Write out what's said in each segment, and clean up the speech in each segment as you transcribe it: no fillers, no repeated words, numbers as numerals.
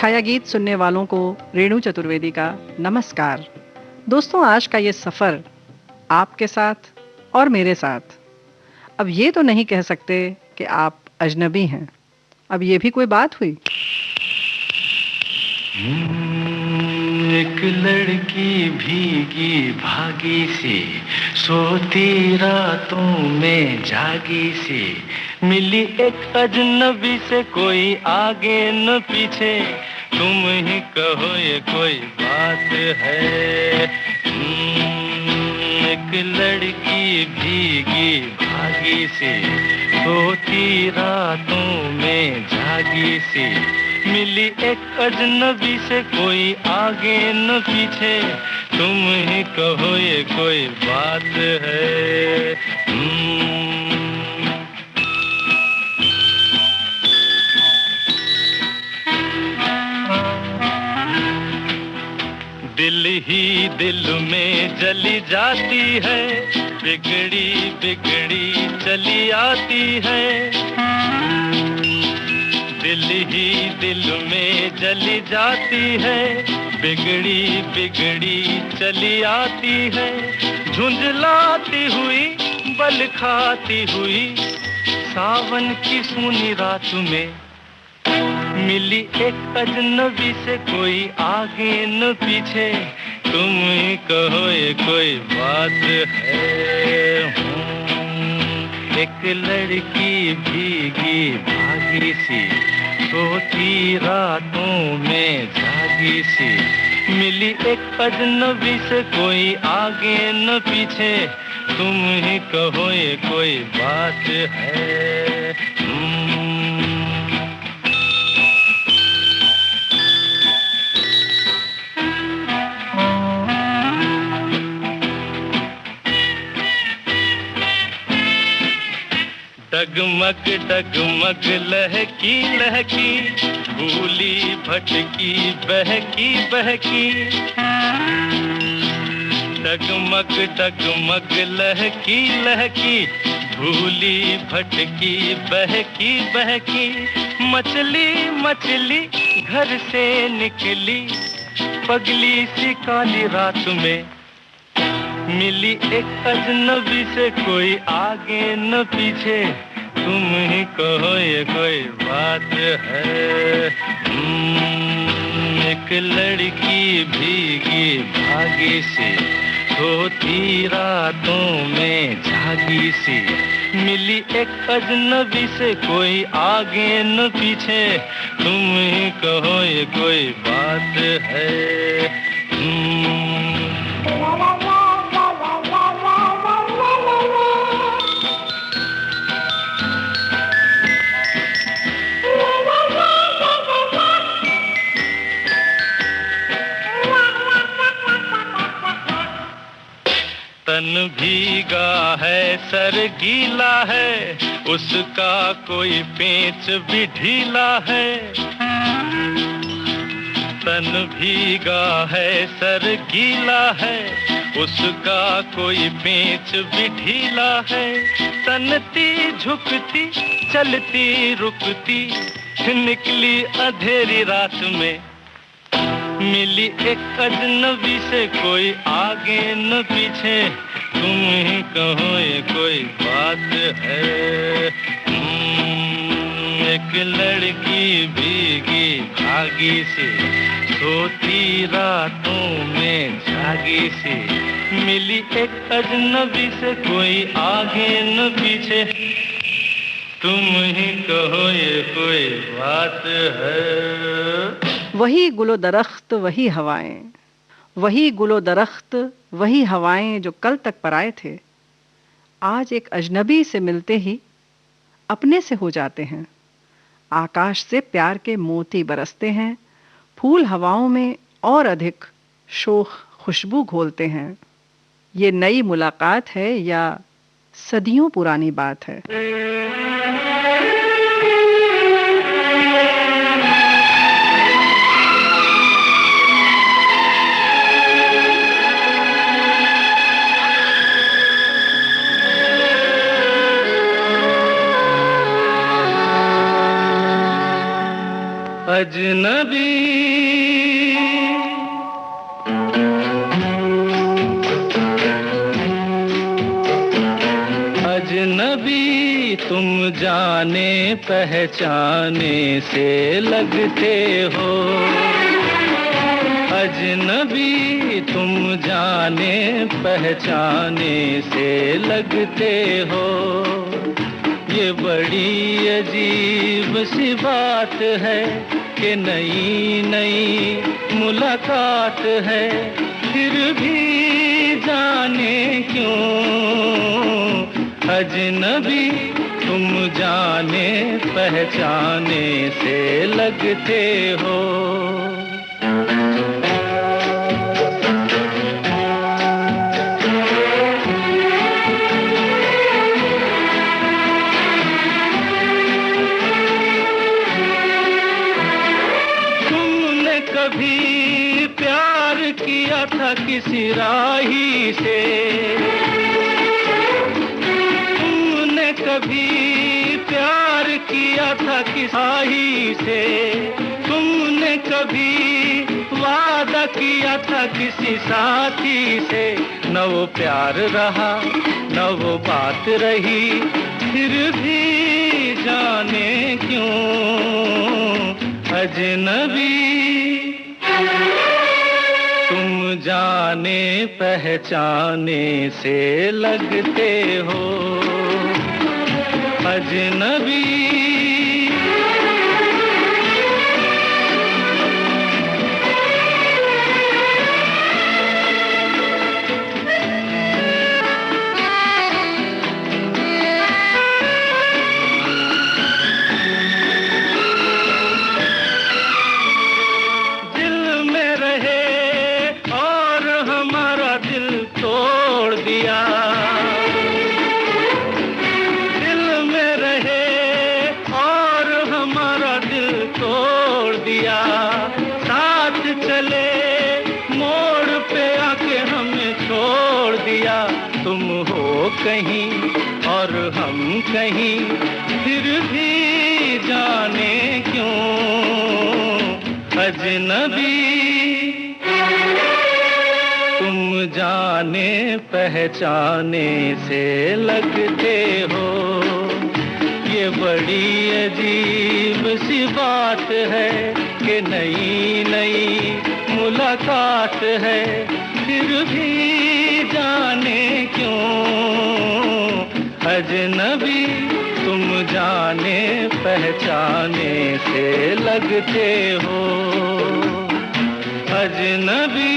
छाया गीत सुनने वालों को रेणु चतुर्वेदी का नमस्कार। दोस्तों, आज का ये सफ़र आपके साथ और मेरे साथ। अब ये तो नहीं कह सकते कि आप अजनबी हैं। अब ये भी कोई बात हुई? एक लड़की भीगी भागी सी, सोती रातों में जागी सी, मिली एक अजनबी से, कोई आगे न पीछे, तुम ही कहो ये कोई बात है। एक लड़की भीगी भागी सी, सोती रातों में जागी सी, मिली एक अजनबी से, कोई आगे न पीछे, तुम ही कहो ये कोई बात है। दिल ही दिल में जली जाती है, बिगड़ी बिगड़ी चली आती है। दिल ही दिल में जली जाती है, बिगड़ी बिगड़ी चली आती है। झुंझलाती हुई बल खाती हुई, सावन की सूनी रात में, मिली एक अजनबी से, कोई आगे न पीछे, तुम ही कहो ये कोई बात है। एक लड़की भीगी भागी सी, सोती रातों में जागी सी, मिली एक अजनबी से, कोई आगे न पीछे, तुम ही कहो ये कोई बात है। डगमग डगमग लहकी लहकी, भूली भटकी बहकी बहकी। डगमग डगमग लहकी लहकी, भूली भटकी बहकी बहकी। मछली मछली घर से निकली, पगली सी काली रात में, मिली एक अजनबी से, कोई आगे न पीछे, तुम ही कहो ये कोई बात है। एक लड़की भीगी भागी सी, सोती रातों में जागी सी, मिली एक अजनबी से, कोई आगे न पीछे, तुम ही कहो ये कोई बात है। तन भीगा है सर गीला है, उसका कोई पेंच भी ढीला है। तन भीगा है सर गीला है, उसका कोई पेंच भी ढीला है। तनती झुकती चलती रुकती, निकली अंधेरी रात में, मिली एक अजनबी से, कोई आगे न पीछे, तुम ही कहो ये कोई बात है। एक लड़की भीगी भागी सी, सोती रातों में जागी सी, मिली एक अजनबी से, कोई आगे न पीछे, तुम ही कहो ये कोई बात है। वही गुलो दरख्त वही हवाएं, वही गुलो दरख्त वही हवाएं जो कल तक पराए थे, आज एक अजनबी से मिलते ही अपने से हो जाते हैं। आकाश से प्यार के मोती बरसते हैं, फूल हवाओं में और अधिक शोख खुशबू घोलते हैं। ये नई मुलाकात है या सदियों पुरानी बात है? अजनबी जाने पहचाने से लगते हो, अजनबी तुम जाने पहचाने से लगते हो। ये बड़ी अजीब सी बात है कि नई नई मुलाकात है, फिर भी जाने क्यों अजनबी तुम जाने पहचाने से लगते हो। कभी प्यार किया था किसी राही से, तुमने कभी प्यार किया था किसी राही से, तुमने कभी वादा किया था किसी साथी से, न वो प्यार रहा न वो बात रही, फिर भी जाने क्यों अजनबी तुम जाने पहचाने से लगते हो, अजनबी। तुम हो कहीं और हम कहीं, फिर भी जाने क्यों अजनबी तुम जाने पहचाने से लगते हो। ये बड़ी अजीब सी बात है कि नई नई मुलाकात है, फिर भी जाने क्यों अजनबी तुम जाने पहचाने से लगते हो, अजनबी।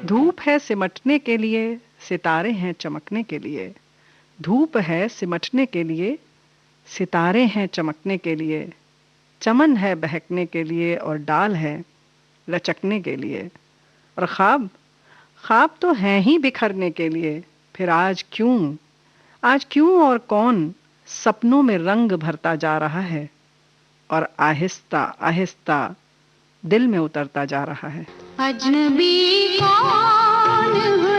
धूप है सिमटने के लिए, सितारे हैं चमकने के लिए। धूप है सिमटने के लिए, सितारे हैं चमकने के लिए। चमन है बहकने के लिए और डाल है लचकने के लिए। और ख्वाब, ख्वाब तो हैं ही बिखरने के लिए। फिर आज क्यों और कौन सपनों में रंग भरता जा रहा है और आहिस्ता आहिस्ता दिल में उतरता जा रहा है। अजनबी कौन हो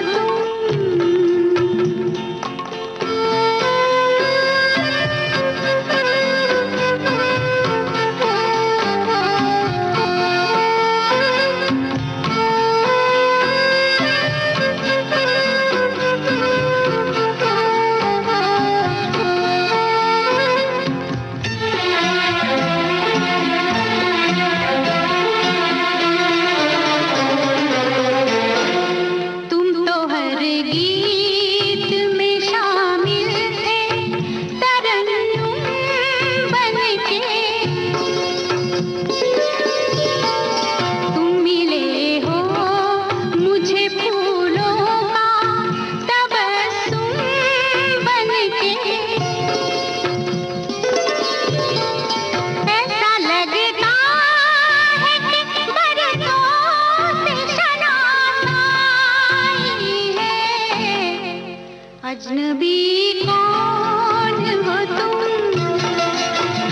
अजनबी कौन हो तुम,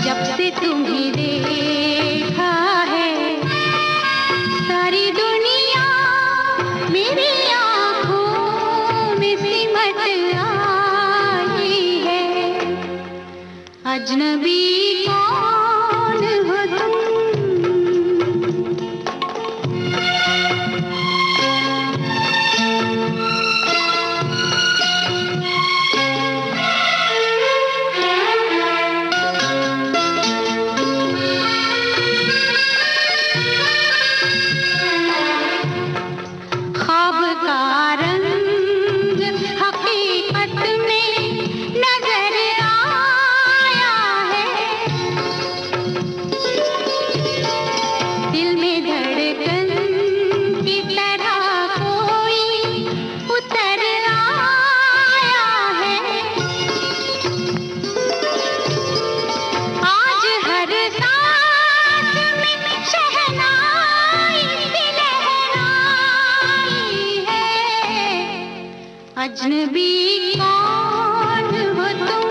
जब से तुम्हें देखा है सारी दुनिया मेरी आँखों में सिमट आई है। अजनबी कौन हो तुम। अजनबी कौन हो तुम,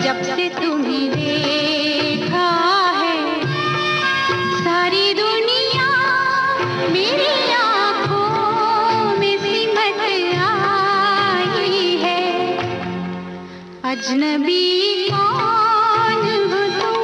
जब से तुम्हें देखा है सारी दुनिया मेरी आँखों में सिमट आई है। अजनबी कौन हो तुम।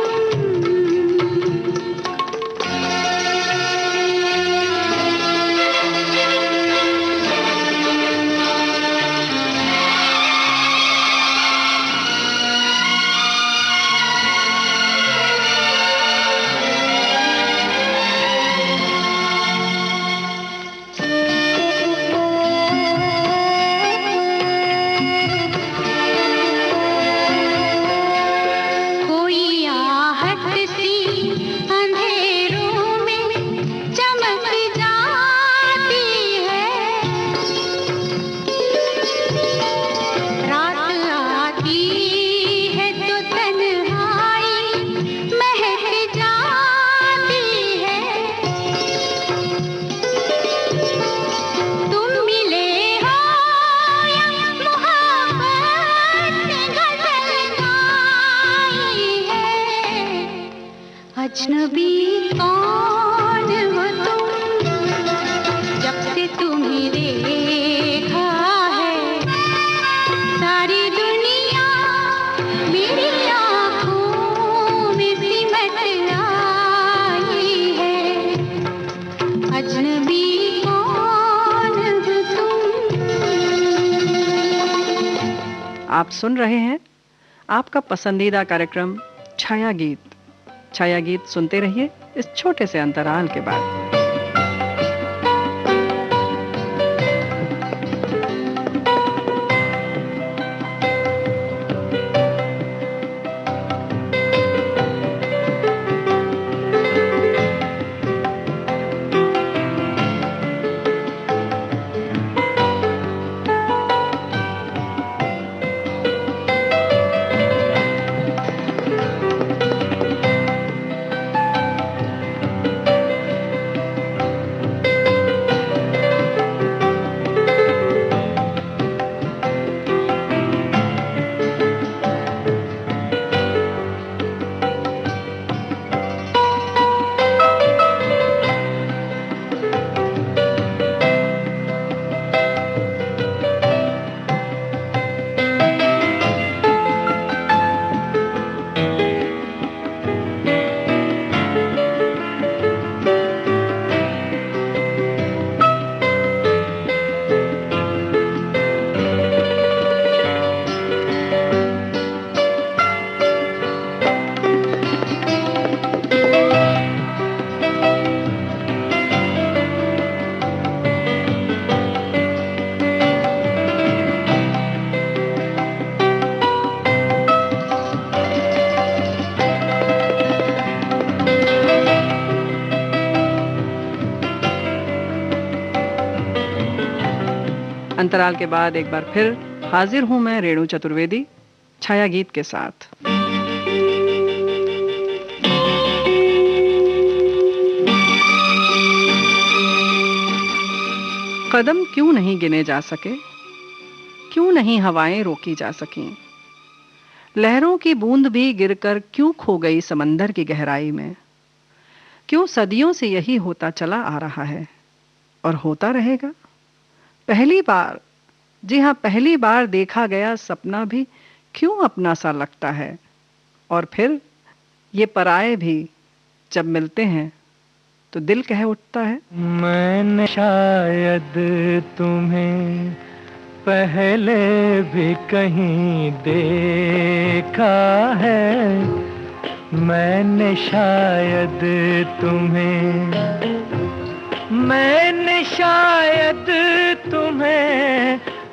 अजनबी कौन हो तुम, जब से तुम्हें देखा है सारी दुनिया मेरी आँखों में सिमट आई है। अजनबी कौन हो तुम। आप सुन रहे हैं आपका पसंदीदा कार्यक्रम छाया गीत। छाया गीत सुनते रहिए इस छोटे से अंतराल के बाद। अंतराल के बाद एक बार फिर हाजिर हूं मैं रेणु चतुर्वेदी छाया गीत के साथ। कदम क्यों नहीं गिने जा सके, क्यों नहीं हवाएं रोकी जा सकीं, लहरों की बूंद भी गिरकर क्यों खो गई समंदर की गहराई में। क्यों सदियों से यही होता चला आ रहा है और होता रहेगा। पहली बार, जी हाँ पहली बार देखा गया सपना भी क्यों अपना सा लगता है, और फिर ये पराए भी जब मिलते हैं तो दिल कह उठता है। मैंने शायद तुम्हें पहले भी कहीं देखा है, मैंने शायद तुम्हें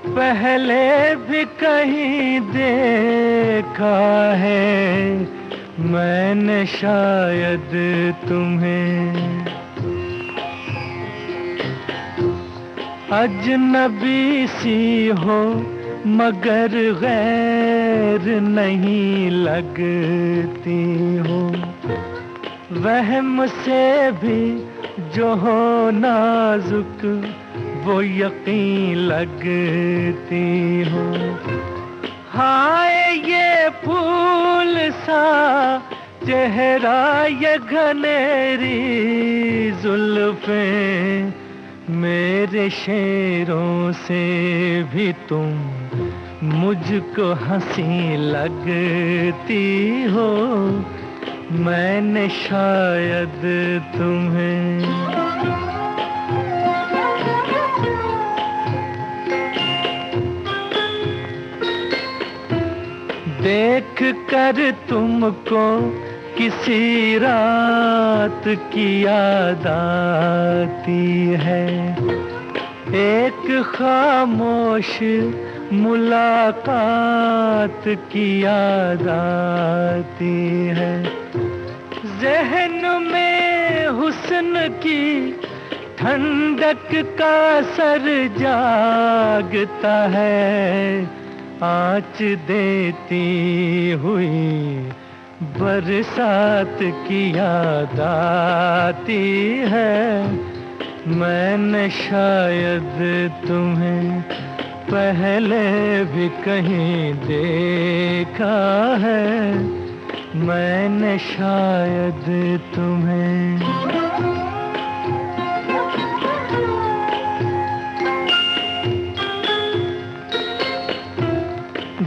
पहले भी कहीं देखा है, मैंने शायद तुम्हें। अजनबी सी हो मगर गैर नहीं लगती हो, वहम से भी जो हो नाजुक वो यकीन लगती हो। हाय ये फूल सा चेहरा, ये घनेरी जुल्फें, मेरे शेरों से भी तुम मुझको हंसी लगती हो। मैंने शायद तुम्हें देख कर तुमको किसी रात की याद आती है। एक खामोश मुलाकात की याद आती है। ज़हन में हुस्न की ठंडक का असर जागता है। आँच देती हुई बरसात की याद आती है। मैंने शायद तुम्हें पहले भी कहीं देखा है। मैंने शायद तुम्हें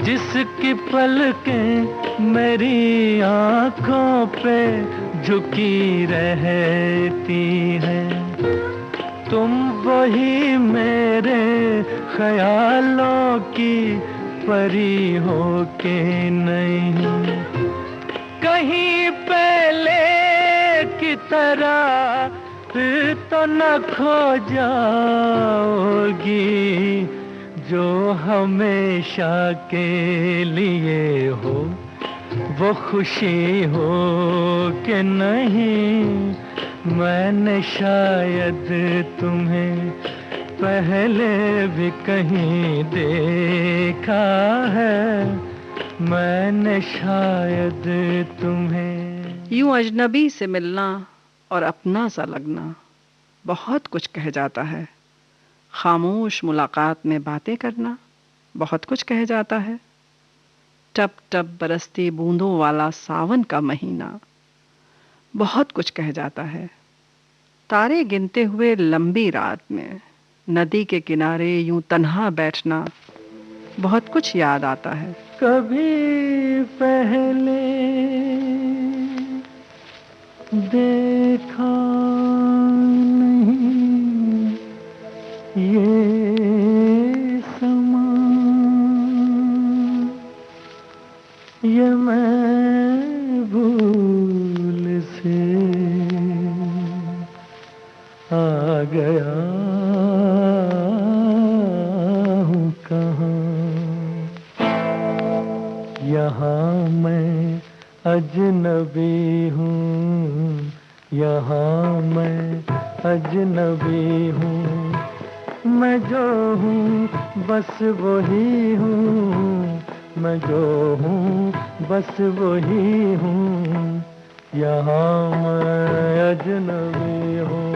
जिसकी पलकें मेरी आँखों पे झुकी रहती है। तुम वही मेरे ख्यालों की परी हो के नहीं, कहीं पहले की तरह फिर तो न खो जाओगी। जो हमेशा के लिए हो वो खुशी हो कि नहीं। मैंने शायद तुम्हें पहले भी कहीं देखा है। मैंने शायद तुम्हें। यूं अजनबी से मिलना और अपना सा लगना बहुत कुछ कह जाता है। खामोश मुलाकात में बातें करना बहुत कुछ कह जाता है। टप टप बरसती बूंदों वाला सावन का महीना बहुत कुछ कह जाता है। तारे गिनते हुए लंबी रात में नदी के किनारे यूं तन्हा बैठना बहुत कुछ याद आता है। कभी पहले देखा नहीं ये समा, ये मैं भूल से आ गया हूँ कहाँ। यहाँ मैं अजनबी हूँ, यहाँ मैं अजनबी हूँ। मैं जो हूँ बस वही हूँ, मैं जो हूँ बस वही हूँ। यहाँ मैं अजनबी हूँ,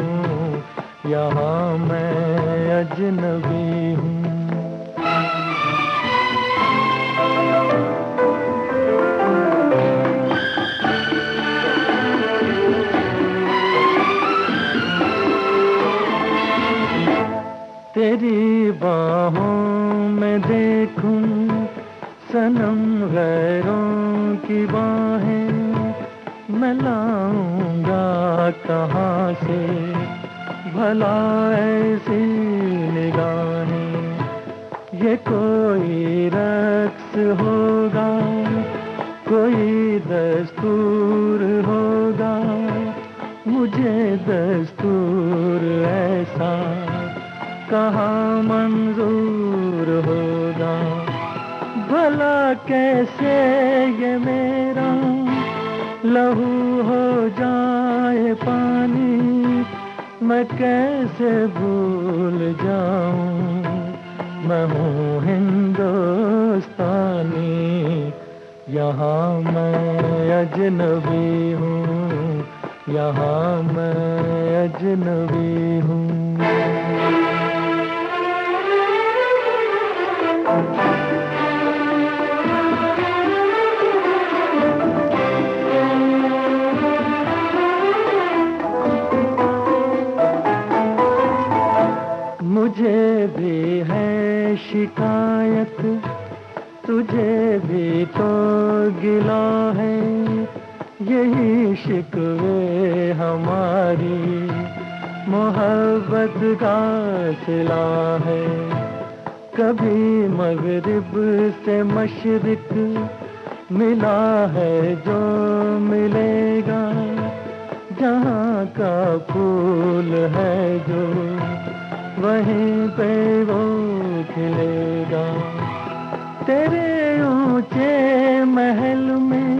यहाँ मैं अजनबी हूँ। तेरी बाहों में देखूं सनम गैरों की बाहें, मैं लाऊंगा कहाँ से भला ऐसी निगाहें। ये कोई रक्स होगा, कोई दस्तूर होगा, मुझे दस्तूर ऐसा कहाँ मंजूर होगा। भला कैसे ये मेरा लहू हो जाए पानी, मैं कैसे भूल जाऊं मैं हूँ हिंदुस्तानी। यहाँ मैं अजनबी हूँ, यहाँ मैं अजनबी हूँ। मुझे भी है शिकायत, तुझे भी तो गिला है, यही शिकवे हमारी मोहब्बत का सिला है। कभी मगरिब से मशरिक मिला है जो मिलेगा, जहाँ का फूल है जो वहीं पे वो खिलेगा। तेरे ऊंचे महल में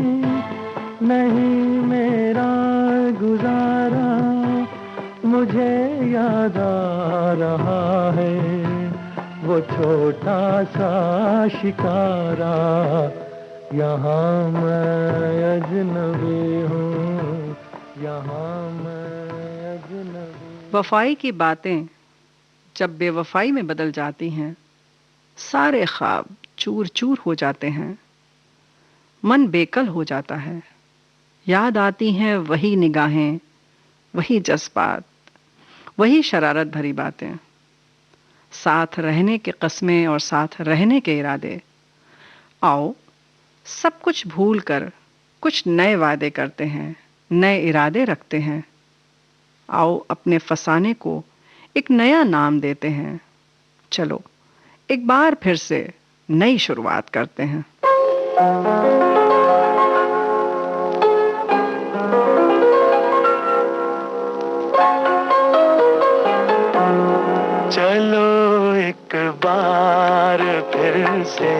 नहीं मेरा गुजारा, मुझे याद आ रहा है वो छोटा सा शिकारा। यहाँ मैं अजनबी हूँ, यहाँ मैं अजनबी। वफाई की बातें जब बेवफाई में बदल जाती हैं, सारे ख्वाब चूर चूर हो जाते हैं, मन बेकल हो जाता है। याद आती हैं वही निगाहें, वही जज्बात, वही शरारत भरी बातें, साथ रहने के कस्में और साथ रहने के इरादे। आओ सब कुछ भूल कर कुछ नए वादे करते हैं, नए इरादे रखते हैं। आओ अपने फसाने को एक नया नाम देते हैं। चलो एक बार फिर से नई शुरुआत करते हैं। चलो एक बार फिर से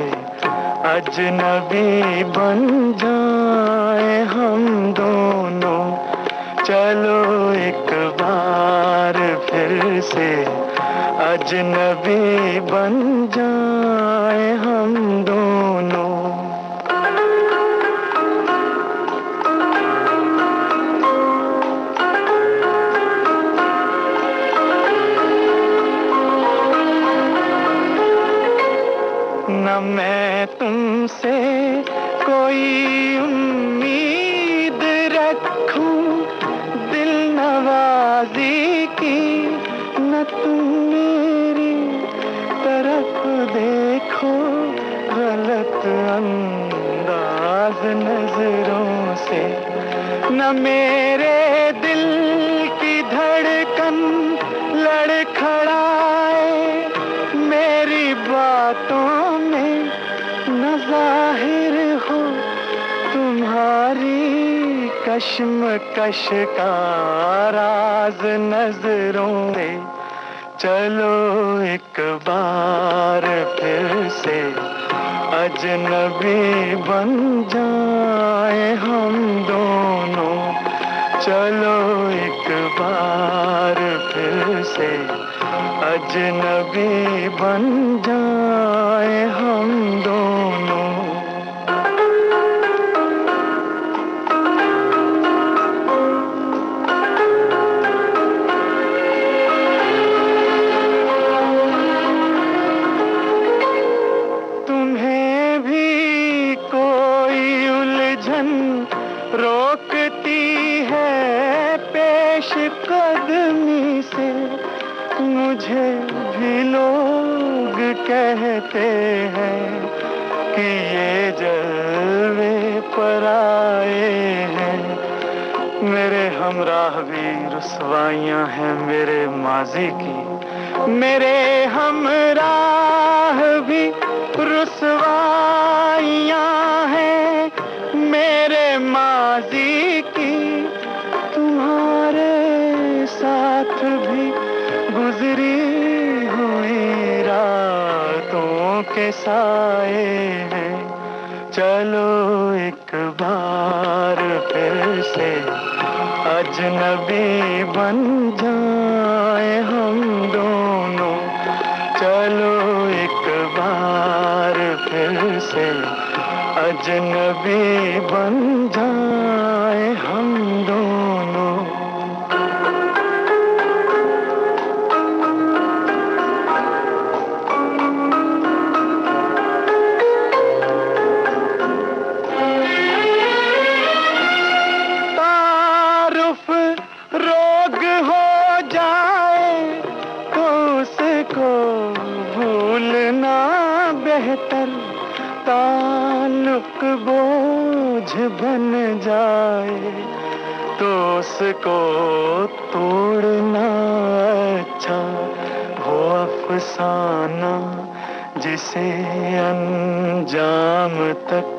अजनबी बन जाए हम दोनों। चलो एक बार फिर से अजनबी बन जाए हम दोनों। न मैं तुमसे कोई उम्मीद रखूं दिल नवाजी की, न तुम मेरी तरफ देखो गलत अंदाज नजरों से। न मेरे दिल की धड़कन लड़खड़ाए मेरी बातों में, न जाहिर हो तुम्हारी कश्मकश का राज नजरों से। चलो एक बार फिर से अजनबी बन जाए हम दोनों। चलो एक बार फिर से अजनबी बन जाए हम दोनों। तुम्हें भी कोई उलझन रोकती है पेश कदमी से, मुझे भी लोग कहते हैं कि ये जलवे पर आए हैं। मेरे हमराह भी रुसवाइयां हैं मेरे माजी की, मेरे हमराह भी रुसवाइयां हैं मेरे माजी की। तुम्हारे साथ भी गुजरी हुई रातों के साए हैं। चलो एक बार फिर से अजनबी बन जाए हम दोनों। चलो एक बार फिर से अजनबी बन जाए हम दोनों। बेहतर ताल्लुक बोझ बन जाए तो उसको तोड़ना अच्छा। वो अफसाना जिसे अंजाम तक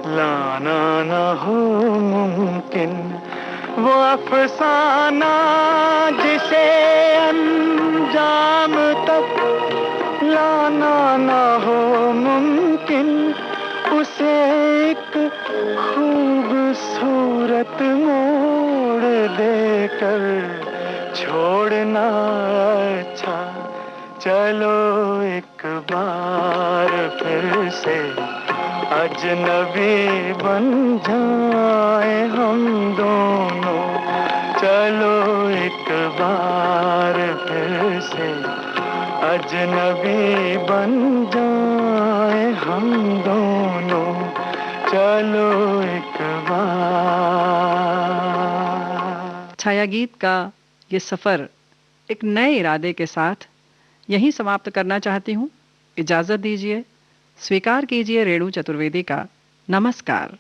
लाना न हो मुमकिन, वो अफसाना जिसे अंजाम तक लाना न हो मुमकिन, उसे एक खूबसूरत मोड़ देकर छोड़ना अच्छा। चलो एक बार फिर से अजनबी बन जाए हम दोनों। चलो एक बार फिर से अजनबी बन जाए हम दोनों। चलो एक बार। छाया गीत का ये सफर एक नए इरादे के साथ यहीं समाप्त करना चाहती हूँ। इजाजत दीजिए, स्वीकार कीजिए रेणु चतुर्वेदी का नमस्कार।